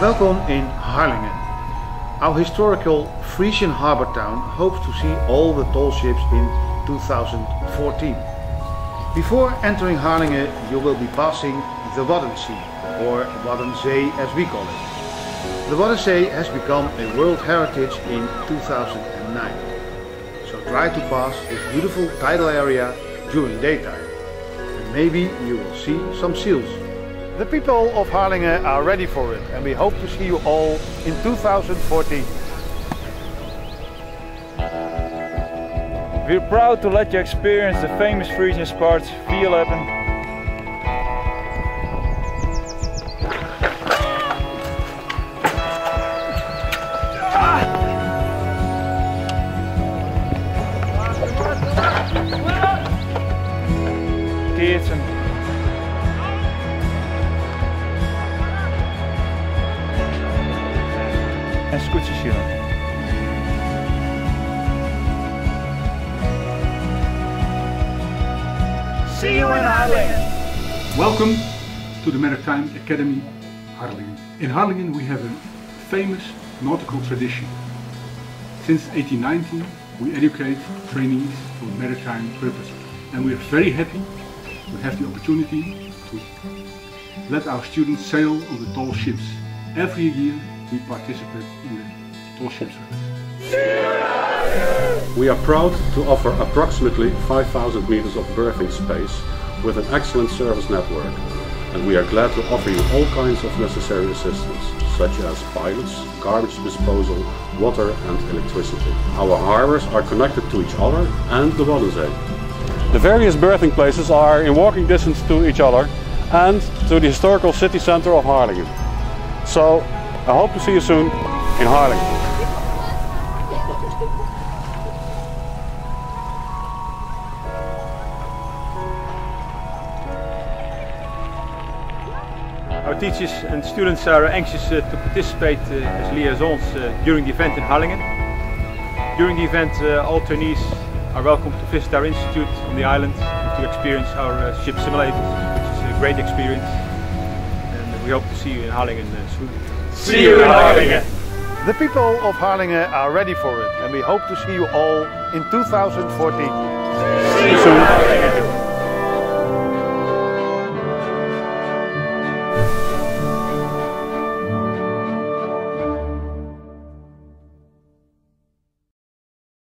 Welcome in Harlingen. Our historical Frisian harbour town hopes to see all the tall ships in 2014. Before entering Harlingen, you will be passing the Waddenzee, or Waddenzee as we call it. The Waddenzee has become a World Heritage in 2009. So try to pass this beautiful tidal area during daytime. And maybe you will see some seals. The people of Harlingen are ready for it, and we hope to see you all in 2014. We're proud to let you experience the famous Frisian sports V11. Keertsen. En scootjesjungen. See you in Harlingen! Welcome to the Maritime Academy, Harlingen. In Harlingen we have a famous nautical tradition. Since 1819 we educate trainees for maritime purposes. And we are very happy to have the opportunity to let our students sail on the tall ships. Every year we participate in the tall ship service. We are proud to offer approximately 5,000 meters of berthing space with an excellent service network, and we are glad to offer you all kinds of necessary assistance, such as pilots, garbage disposal, water and electricity. Our harbours are connected to each other and the Waddenzee. The various berthing places are in walking distance to each other and to the historical city centre of Harlingen. So I hope to see you soon in Harlingen. Our teachers and students are anxious to participate as liaisons during the event in Harlingen. During the event, all trainees are welcome to visit our institute on the island to experience our ship simulators, which is a great experience. And we hope to see you in Harlingen soon. See you in Harlingen! The people of Harlingen are ready for it, and we hope to see you all in 2014. See you soon!